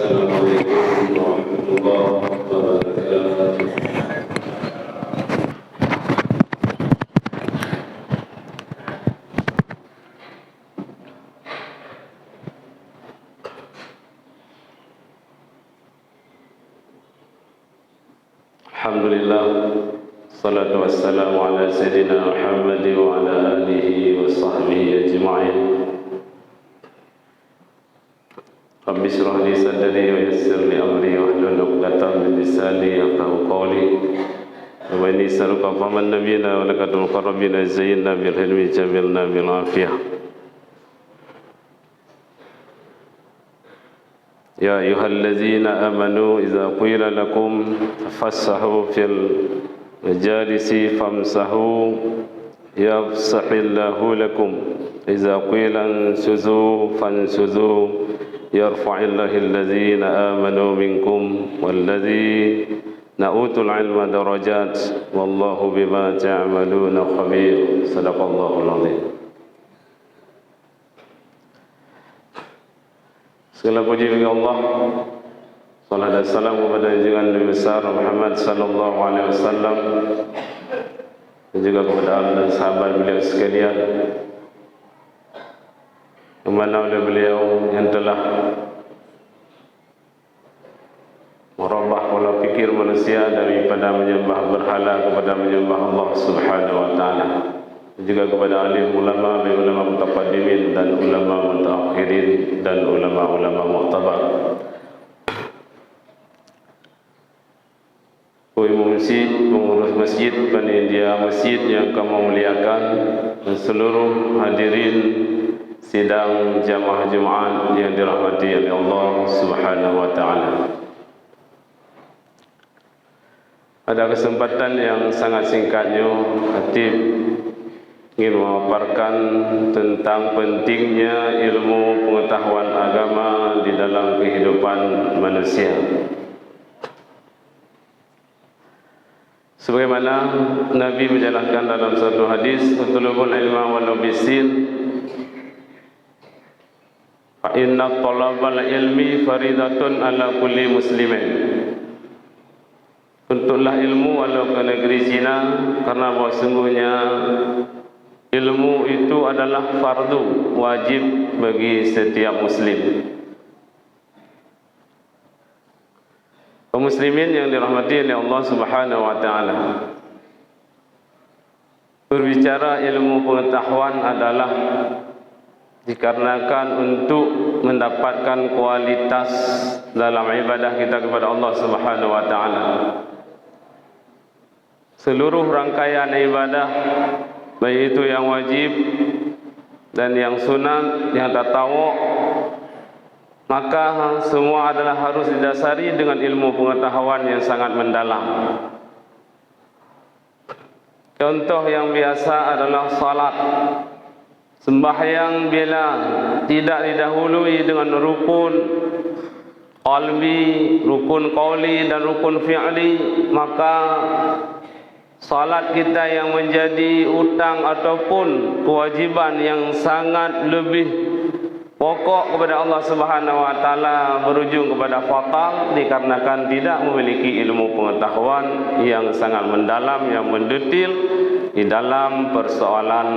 Assalamualaikum warahmatullahi wabarakatuh. Alhamdulillah, salatu wassalamu ala sayyidina Muhammad wa ala alihi wa sahbihi ajma'in. Rabbi shrah li sadri wa yassir li amri wahlul 'uqdatam min lisani yafqahu qawli. Wa inni as'aluka faman nabiyina wa lakatul muqarrabina zayyinna bil hilmi jamilna bil afiyah. Ya ayyuhallazina amanu idza qila lakum tafassahu fil majalisi famsahu yafsahillahu lakum idza qila ansuzu fansuzu yarfa'illahu allazina amanu minkum wallazina utul ilma darajat wallahu bima ta'maluna khabir. Sadaqallahul azim. Segala puji bagi Allah, salat dan salam kepada junjungan Nabi besar Muhammad sallallahu alaihi wasallam dan juga kepada ahli dan sahabat beliau sekalian, yang mana oleh beliau yang telah merubah pola pikir manusia daripada menyembah berhala kepada menyembah Allah Subhanahu wa taala. Juga kepada alim ulama, ulama mutaqaddimin dan ulama mutaakhirin dan ulama-ulama mu'tabar. Imam masjid, pengurus masjid, panitia masjid yang kamu muliakan, dan seluruh hadirin sidang jamaah Jumaat yang dirahmati oleh Allah Subhanahu wa taala. Pada kesempatan yang sangat singkatnya, Khatib ingin memaparkan tentang pentingnya ilmu pengetahuan agama di dalam kehidupan manusia. Sebagaimana Nabi menjelaskan dalam satu hadis, "Utlubul ilma walau bisin, fa inna talabal ilmi faridatun ala kulli muslimin." Untuklah ilmu walau ke negeri Cina, karena bahwa sungguhnya ilmu itu adalah fardu wajib bagi setiap muslim. Kaum muslimin yang dirahmati oleh Allah Subhanahu wa taala, berbicara ilmu pengetahuan adalah dikarenakan untuk mendapatkan kualitas dalam ibadah kita kepada Allah Subhanahu wa taala. Seluruh rangkaian ibadah, baik itu yang wajib dan yang sunat, yang tatawwu', maka semua adalah harus didasari dengan ilmu pengetahuan yang sangat mendalam. Contoh yang biasa adalah salat. Sembahyang bila tidak didahului dengan rukun qalbi, rukun qauli dan rukun fi'li, maka salat kita yang menjadi utang ataupun kewajiban yang sangat lebih pokok kepada Allah Subhanahu wa taala berujung kepada fatal dikarenakan tidak memiliki ilmu pengetahuan yang sangat mendalam, yang mendetil di dalam persoalan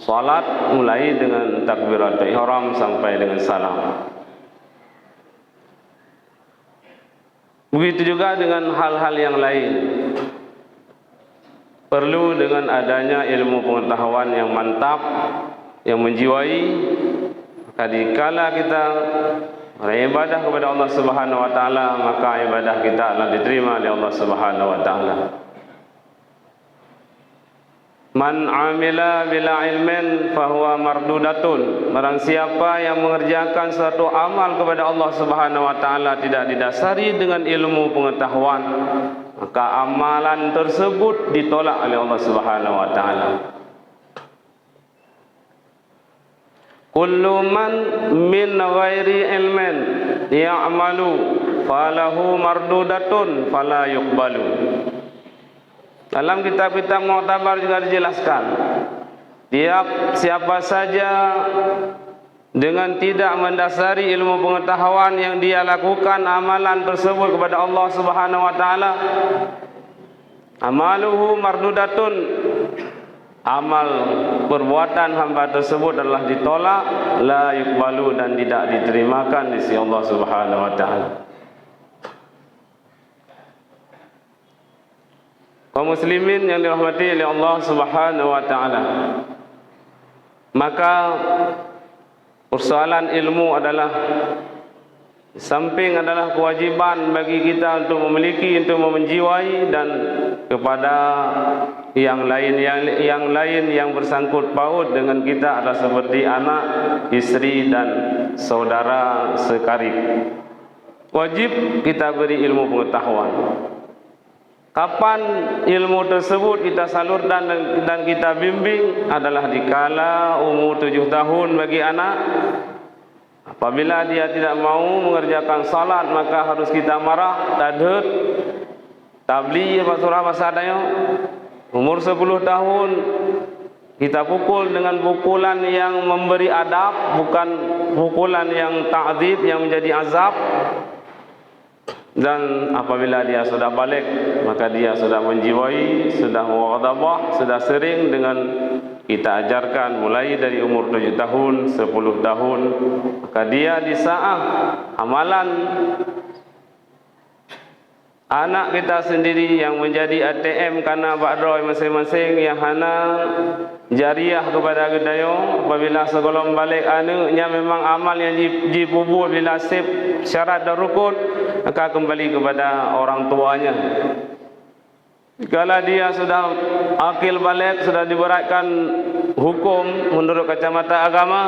salat, mulai dengan takbiratul ihram sampai dengan salam. Begitu juga dengan hal-hal yang lain. Perlu dengan adanya ilmu pengetahuan yang mantap, yang menjiwai, maka dikala kita beribadah kepada Allah Subhanahu wa taala, maka ibadah kita akan diterima oleh Allah Subhanahu wa taala. Man amila bila ilmin fahuwa mardudatun. Barang siapa yang mengerjakan suatu amal kepada Allah Subhanahu wa taala tidak didasari dengan ilmu pengetahuan, maka amalan tersebut ditolak oleh Allah Subhanahu wa taala. Kullu man min ghairi ilmin ya'malu falahu mardudatun fala yuqbalu. Dalam kitab-kitab mu'tabar juga dijelaskan, siapa saja dengan tidak mendasari ilmu pengetahuan yang dia lakukan amalan tersebut kepada Allah Subhanahu wa taala, amaluhu mardudatun, amal perbuatan hamba tersebut adalah ditolak, la yuqbalu, dan tidak diterimakan di sisi Allah Subhanahu wa taala. Kaum muslimin yang dirahmati oleh Allah Subhanahu wa taala, maka persoalan ilmu adalah samping adalah kewajiban bagi kita untuk memiliki, untuk menjiwai, dan kepada yang lain yang bersangkut paut dengan kita adalah seperti anak, istri, dan saudara sekarib. Wajib kita beri ilmu pengetahuan. Kapan ilmu tersebut kita salurkan dan kita bimbing adalah dikala umur 7 tahun bagi anak. Apabila dia tidak mau mengerjakan salat, maka harus kita marah, tadhut, tabli surah bahasa adanya. Umur 10 tahun kita pukul dengan pukulan yang memberi adab, bukan pukulan yang ta'dzib, yang menjadi azab. Dan apabila dia sudah balik, maka dia sudah menjiwai, sudah mughadabah, sudah sering dengan kita ajarkan mulai dari umur 7 tahun, 10 tahun, maka dia di saat amalan anak kita sendiri yang menjadi ATM karena ba'doi masing-masing yang hana jariah kepada gedayo. Apabila segolong balik anaknya memang amal yang dipubur bila sip syarat dan rukun, maka kembali kepada orang tuanya. Kalau dia sudah akil balik, sudah diberatkan hukum menurut kacamata agama,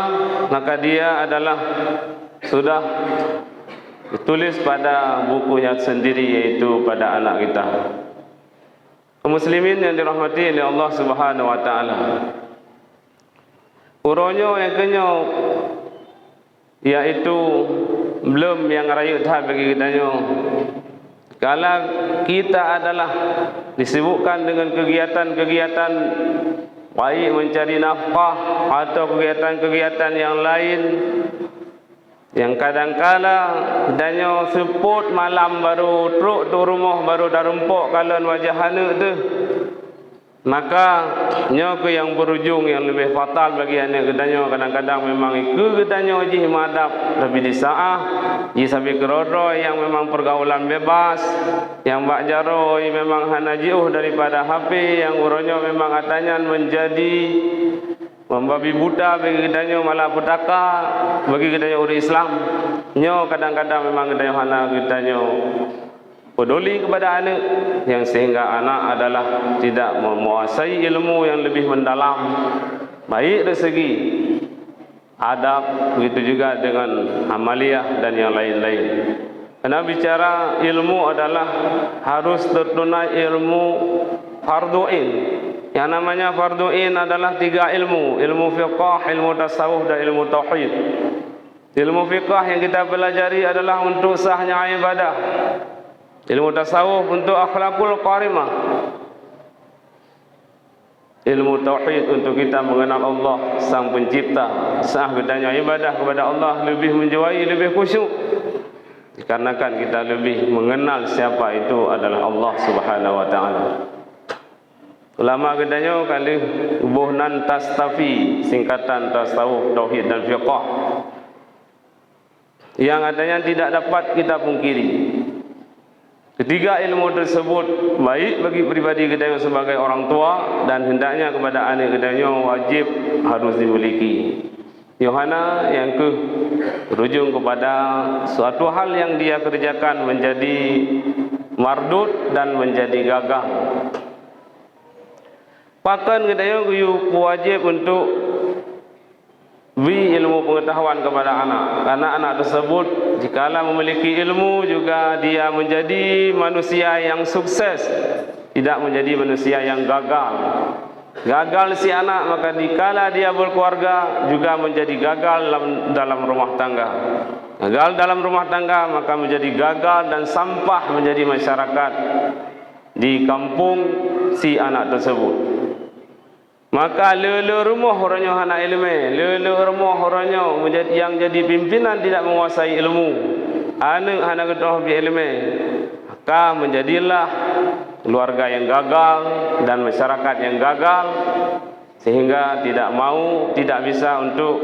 maka dia adalah sudah ditulis pada bukunya sendiri, yaitu pada anak kita. Muslimin yang dirahmati oleh Allah Subhanahu wa taala, uronyo yang kenyo yaitu belum yang rayu tahap bagi kitanya. Kalau kita adalah disibukkan dengan kegiatan-kegiatan baik mencari nafkah atau kegiatan-kegiatan yang lain, yang kadang-kala danyo seput malam baru truk tu rumah baru dah rempok kalon wajah anak tu, maka nyo ke yang berujung yang lebih fatal bagi anak gedanyo. Kadang-kadang memang ke gedanyo ji madap lebih di saah ji sampai kerodoi yang memang pergaulan bebas, yang bak jaroi memang hana jauh daripada HP, yang uronyo memang atanya menjadi membabi buta bagi gedanyo, malah petaka bagi gedanyo orang Islam. Nyo kadang-kadang memang gedanyo hana gedanyo peduli kepada anak, yang sehingga anak adalah tidak menguasai ilmu yang lebih mendalam, baik dari segi adab, begitu juga dengan amaliyah dan yang lain-lain. Karena bicara ilmu adalah harus tertunai ilmu fardu'in. Yang namanya fardu'in adalah 3 ilmu: ilmu fiqh, ilmu tasawuf, dan ilmu tauhid. Ilmu fiqh yang kita pelajari adalah untuk sahnya ibadah. Ilmu tasawuf untuk akhlakul qarimah. Ilmu tauhid untuk kita mengenal Allah Sang Pencipta. Sah bedanya ibadah kepada Allah lebih menjiwai, lebih khusyuk, dikarenakan kita lebih mengenal siapa itu adalah Allah Subhanahu wa taala. Ulama gedanya kali buhnan tastafi, singkatan tasawuf, tauhid dan fiqh, yang adanya tidak dapat kita pungkiri. Ketiga ilmu tersebut baik bagi pribadi gedanya sebagai orang tua, dan hendaknya kepada anak gedanya wajib harus dimiliki. Yohana yang berujung kepada suatu hal yang dia kerjakan menjadi mardud dan menjadi gagah. Pakan gedanya wajib untuk beri ilmu pengetahuan kepada anak, karena anak tersebut jikalau memiliki ilmu juga dia menjadi manusia yang sukses, tidak menjadi manusia yang gagal. Gagal si anak, maka dikala dia berkeluarga juga menjadi gagal dalam rumah tangga. Gagal dalam rumah tangga maka menjadi gagal dan sampah menjadi masyarakat di kampung si anak tersebut. Maka lele rumah orangnya hana ilmu, lele rumah orangnya menjadi yang jadi pimpinan tidak menguasai ilmu, anu hana kedah bi ilmu, maka menjadilah keluarga yang gagal dan masyarakat yang gagal, sehingga tidak bisa untuk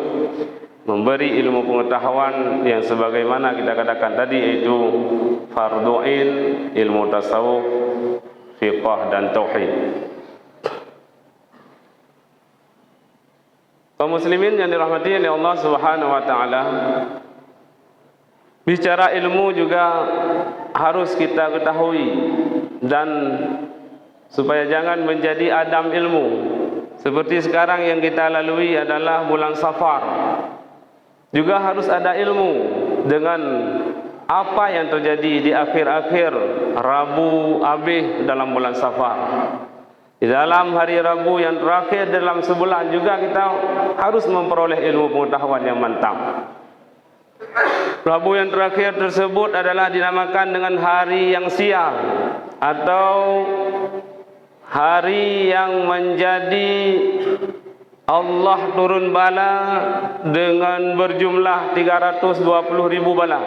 memberi ilmu pengetahuan yang sebagaimana kita katakan tadi, yaitu fardhu ain, ilmu tasawuf, fiqh dan tauhid. Kaum muslimin yang dirahmati oleh Allah Subhanahu wa taala, bicara ilmu juga harus kita ketahui, dan supaya jangan menjadi adam ilmu. Seperti sekarang yang kita lalui adalah bulan Safar, juga harus ada ilmu dengan apa yang terjadi di akhir-akhir Rabu Abih dalam bulan Safar. Di dalam hari Rabu yang terakhir dalam sebulan juga kita harus memperoleh ilmu pengetahuan yang mantap. Rabu yang terakhir tersebut adalah dinamakan dengan hari yang sial, atau hari yang menjadi Allah turun bala dengan berjumlah 320.000 bala.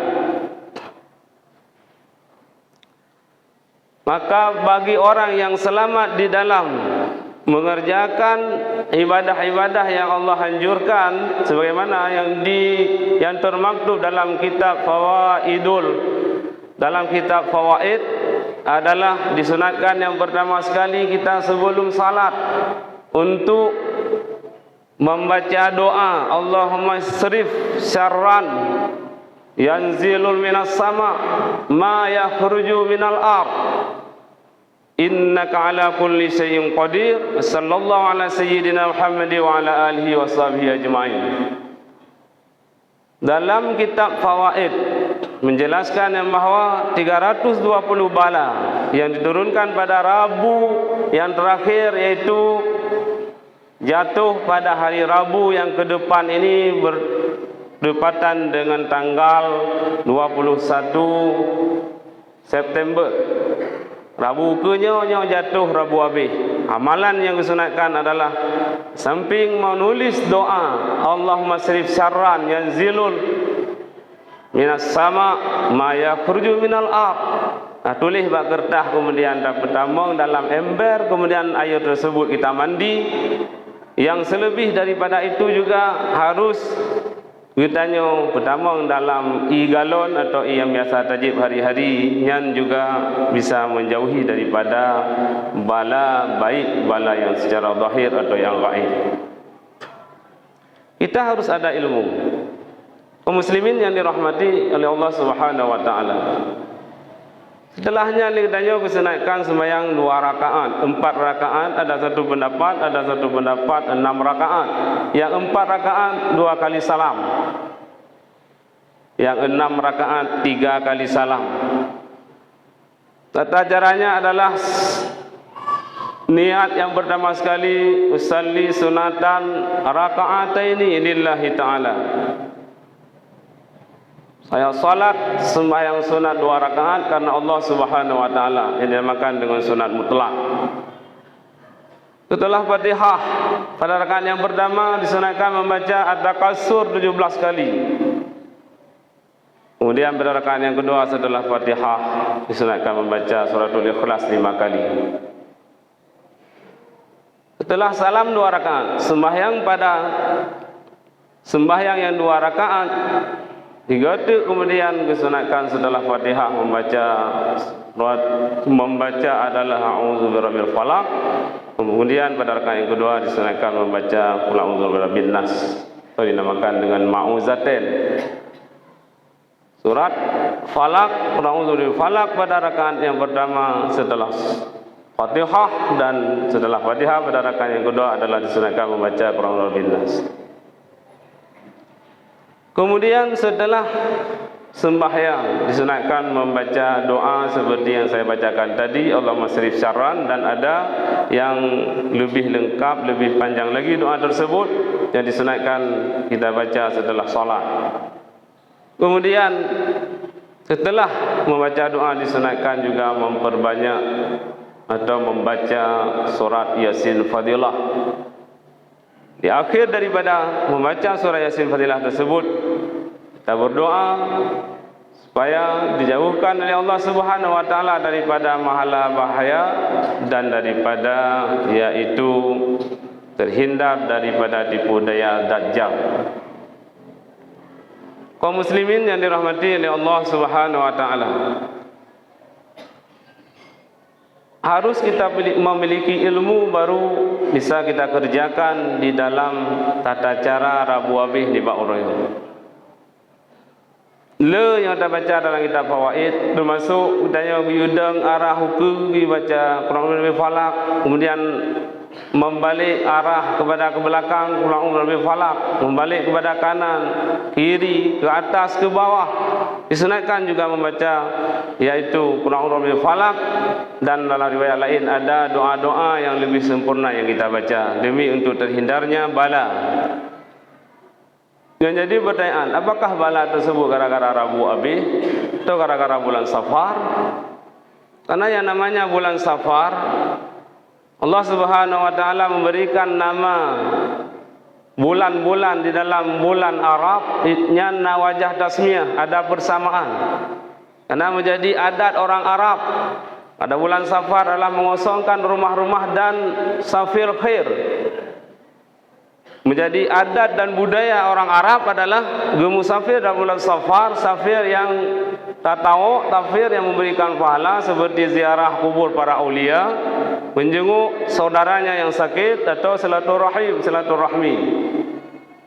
Maka bagi orang yang selamat di dalam mengerjakan ibadah-ibadah yang Allah anjurkan, sebagaimana yang termaktub dalam kitab Fawaid, adalah disunatkan yang pertama sekali kita sebelum salat untuk membaca doa, Allahumma srif syarran yanzilul minas sama ma yakhruju minal ard innaka ala kulli syai'in qadir, sallallahu ala sayyidina Muhammad wa ala alihi wa sahbihi ajma'in. Dalam kitab Fawaid menjelaskan yang bahawa 320 bala yang diturunkan pada Rabu yang terakhir, yaitu jatuh pada hari Rabu yang ke depan ini, berdepatan dengan tanggal 21 September. Rabu kenyonya jatuh Rabu Abih. Amalan yang disunatkan adalah samping menulis doa Allahumma srif syarran yanzilul minas sama ma yakhruju minal ard. Tulis bak kertas, kemudian dapat tambang dalam ember, kemudian air tersebut kita mandi. Yang selebih daripada itu juga harus kitanya pertama dalam galon atau yang biasa tajib hari-hari, yang juga bisa menjauhi daripada bala, baik bala yang secara zahir atau yang gaib. Kita harus ada ilmu. Kaum muslimin yang dirahmati oleh Allah Subhanahu wa taala. Setelahnya lidahnya kesenaikan sembahyang 2 rakaat, 4 rakaat, ada satu pendapat 6 rakaat. Yang 4 rakaat 2 kali salam. Yang 6 rakaat 3 kali salam. Tata caranya adalah niat yang pertama sekali, usalli sunatan raka'ataini lillahi ta'ala. Saya salat sembahyang sunat 2 rakaat karena Allah Subhanahu wa taala, yang dinamakan dengan sunat mutlak. Setelah Fatihah pada rakaat yang pertama disunatkan membaca at-takatsur 17 kali. Kemudian pada rakaat yang kedua setelah Fatihah disunatkan membaca suratul Ikhlas 5 kali. Setelah salam 2 rakaat, sembahyang yang 2 rakaat diganti, kemudian kesunatkan setelah Fatihah membaca adalah a'udzu birabbil falaq. Kemudian pada rakaat yang kedua disunatkan membaca qul a'udzu birabbin nas, atau dinamakan dengan ma'uzatain. Surat Falaq, qul a'udzu birabbil falaq pada rakaat yang pertama setelah Fatihah, dan setelah Fatihah pada rakaat yang kedua adalah disunatkan membaca qul a'udzu birabbin nas. Kemudian setelah sembahyang disunatkan membaca doa seperti yang saya bacakan tadi, Allahumma srif syarran, dan ada yang lebih lengkap, lebih panjang lagi doa tersebut yang disunatkan kita baca setelah salat. Kemudian setelah membaca doa disunatkan juga memperbanyak atau membaca surat Yasin Fadilah Di akhir daripada membaca surah Yasin Fadilah tersebut, kita berdoa supaya dijauhkan oleh Allah Subhanahu wa taala daripada mahala bahaya dan daripada yaitu terhindar daripada tipu daya Dajjal. Kaum muslimin yang dirahmati oleh Allah Subhanahu wa taala, harus kita memiliki ilmu baru bisa kita kerjakan di dalam tata cara Rabu Abih di Ba'uroyo. Le yang kita baca dalam kitab Fawaid, termasuk udahnya yudang arah hukum dibaca Quran lebih falak, kemudian membalik arah kepada ke belakang Quran lebih falak, membalik kepada kanan, kiri, ke atas, ke bawah. Disunatkan juga membaca yaitu Quran lebih falak, dan dalam riwayat lain ada doa-doa yang lebih sempurna yang kita baca demi untuk terhindarnya bala. Yang jadi pertanyaan, apakah bala tersebut gara-gara Rabu Abih atau gara-gara bulan Safar? Karena yang namanya bulan Safar, Allah Subhanahu wa taala memberikan nama bulan-bulan di dalam bulan Arab, nyana wajah tasmiyah, ada persamaan. Karena menjadi adat orang Arab, pada bulan Safar adalah mengosongkan rumah-rumah dan safir khair. Menjadi adat dan budaya orang Arab adalah gemusafir dalam bulan Safar, safir yang tatawu, safir yang memberikan pahala seperti ziarah kubur para aulia, menjenguk saudaranya yang sakit atau silaturahmi.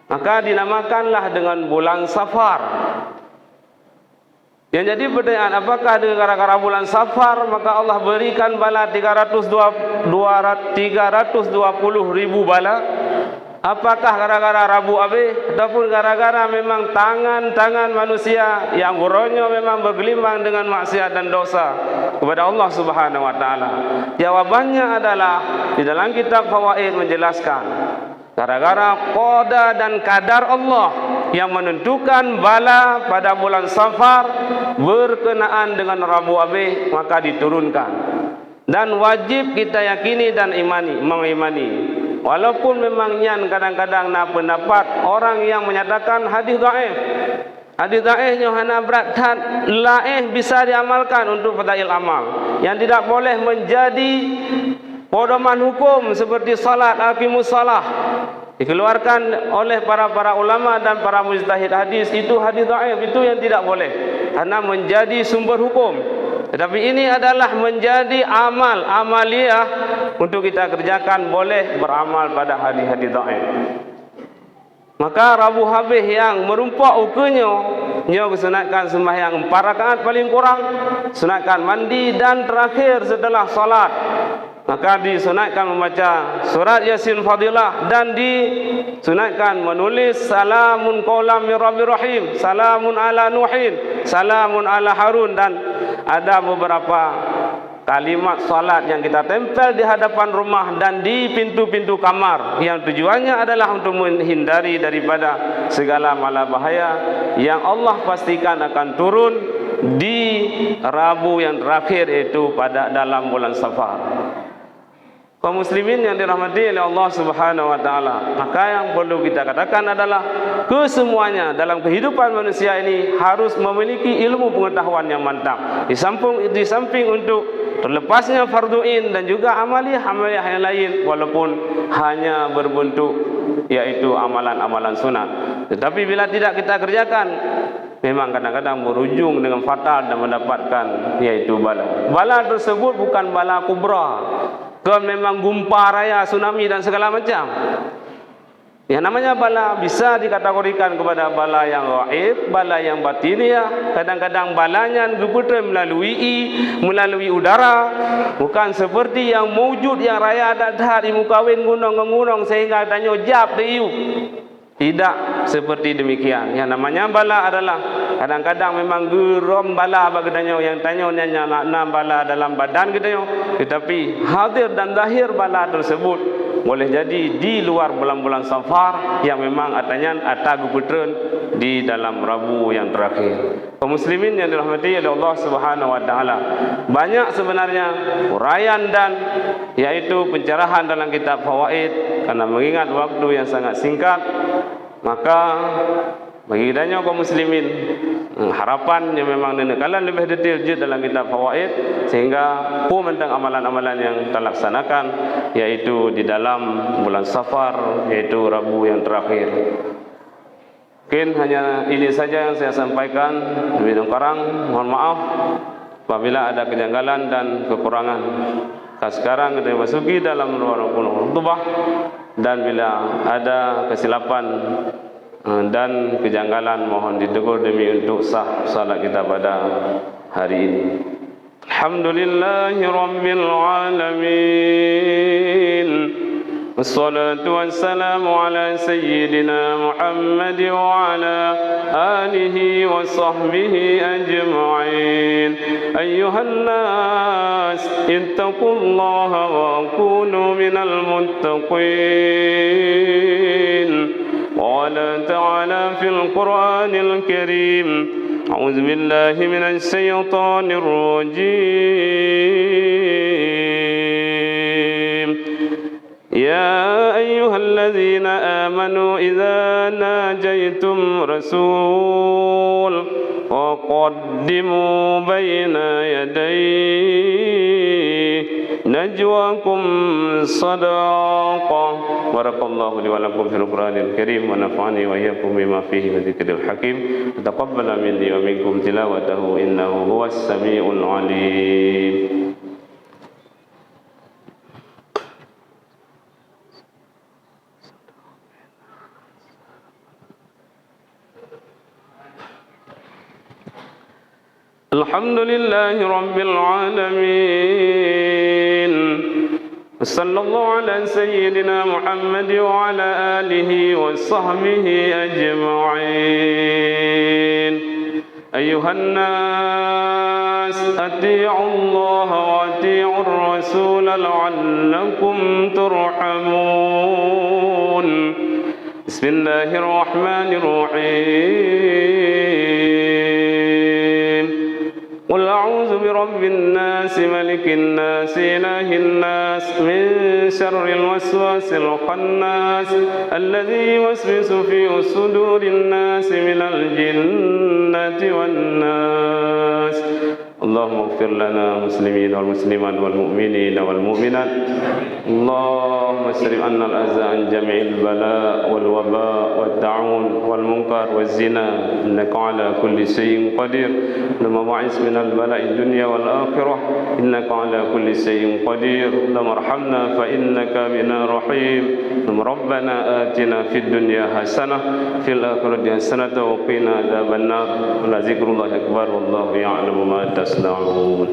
Maka dinamakanlah dengan bulan Safar. Yang jadi pertanyaan, apakah dengan gara-gara bulan Safar maka Allah berikan bala 320.000 bala? Apakah gara-gara Rabu Abih ataupun gara-gara memang tangan-tangan manusia yang buronyo memang bergelimang dengan maksiat dan dosa kepada Allah Subhanahu wa taala? Jawabannya adalah di dalam kitab Fawaid menjelaskan, gara-gara qada dan kadar Allah yang menentukan bala pada bulan Safar berkenaan dengan Rabu Abih maka diturunkan. Dan wajib kita yakini dan mengimani. Walaupun memang yang kadang-kadang nak pendapat orang yang menyatakan hadis dhaif. Hadis dhaif hanya berat laih bisa diamalkan untuk fadail amal. Yang tidak boleh menjadi pedoman hukum seperti salat, aqimus salah. Dikeluarkan oleh para ulama dan para mujtahid hadis, itu hadis dhaif, itu yang tidak boleh karena menjadi sumber hukum. Tetapi ini adalah menjadi amaliyah untuk kita kerjakan, boleh beramal pada hadis-hadis dhaif. Maka Rabu Habih yang merumpak ukurnya, nyo sunatkan sembahyang 4 rakaat paling kurang, sunatkan mandi, dan terakhir setelah salat maka disunatkan membaca surat Yasin Fadilah, dan disunatkan menulis salamun qaulam min rabbir rahim, salamun ala nuhin, salamun ala harun, dan ada beberapa kalimat salat yang kita tempel di hadapan rumah dan di pintu-pintu kamar yang tujuannya adalah untuk menghindari daripada segala mala bahaya yang Allah pastikan akan turun di Rabu yang terakhir, itu pada dalam bulan Safar. Kaum muslimin yang dirahmati oleh Allah Subhanahu wa taala, maka yang perlu kita katakan adalah kesemuanya dalam kehidupan manusia ini harus memiliki ilmu pengetahuan yang mantap. Di samping untuk terlepasnya fardhu'in dan juga amaliyah yang lain walaupun hanya berbentuk yaitu amalan-amalan sunat. Tetapi bila tidak kita kerjakan, memang kadang-kadang berujung dengan fatal dan mendapatkan yaitu bala. Bala tersebut bukan bala kubra, kan memang gumpa raya, tsunami dan segala macam. Yang namanya bala bisa dikategorikan kepada bala yang gaib, bala yang batiniah. Kadang-kadang balanya diputar melalui udara, bukan seperti yang wujud yang raya dadah di muka gunung sehingga tanya jap diu. Tidak seperti demikian. Yang namanya bala adalah kadang-kadang memang gerom bala bagadanya yang tanya nyana bala dalam badan kita, tetapi hadir dan zahir bala tersebut boleh jadi di luar bulan-bulan Safar yang memang atanya atagu putren di dalam Rabu yang terakhir. Kaum muslimin yang dirahmati oleh Allah Subhanahu wa taala, banyak sebenarnya uraian dan yaitu pencerahan dalam kitab Fawaid, karena mengingat waktu yang sangat singkat, maka bagi kita kaum muslimin harapan yang memang dinekalan lebih detail je dalam kitab Fawaid, sehingga tentang amalan-amalan yang terlaksanakan yaitu di dalam bulan Safar, yaitu Rabu yang terakhir. Mungkin hanya ini saja yang saya sampaikan. Lebih kurang mohon maaf apabila ada kejanggalan dan kekurangan. Sekarang kita masuki dalam khutbah, dan bila ada kesilapan dan kejanggalan mohon ditegur demi untuk sah salat kita pada hari ini. Alhamdulillahi rabbil alamin. Wassalatu wassalamu ala sayyidina Muhammad wa ala alihi wa sahbihi ajma'in. Ayyuhan nas ittaqullaha wa kunu minal muttaqin. قال تعالى في القرآن الكريم: أعوذ بالله من الشيطان الرجيم. يا أيها الذين آمنوا إذا ناجيتم رسول فقدموا بين يديه نجواكم صدقة. بارك الله لي ولكم في القرآن الكريم ونفعني وإياكم بما فيه من ذكر الحكيم. تقبل مني ومنكم تلاوته إنه هو السميع العليم. الحمد لله رب العالمين. صلى الله على سيدنا محمد وعلى آله وصحبه أجمعين. أيها الناس أطيعوا الله وأطيعوا الرسول لعلكم ترحمون. بسم الله الرحمن الرحيم. قل أعوذ برب الناس ملك الناس إله الناس من شر الوسواس الخناس الذي يوسوس في صدور الناس من الجنة والناس. اللهم اغفر لنا المسلمين والمسلمات والمؤمنين والمؤمنات. اللهم اصرف عنا الأذى عن جميع البلاء والوباء والطاعون والمنكر والزنا إنك على كل شيء قدير. اللهم باعث من البلاء الدنيا والآخرة إنك على كل شيء قدير. اللهم ارحمنا فإنك بنا رحيم. اللهم ربنا آتنا في الدنيا حسنة في الآخرة حسنة وقنا عذاب النار. ولذكر الله أكبر والله يعلم ما تصنعون.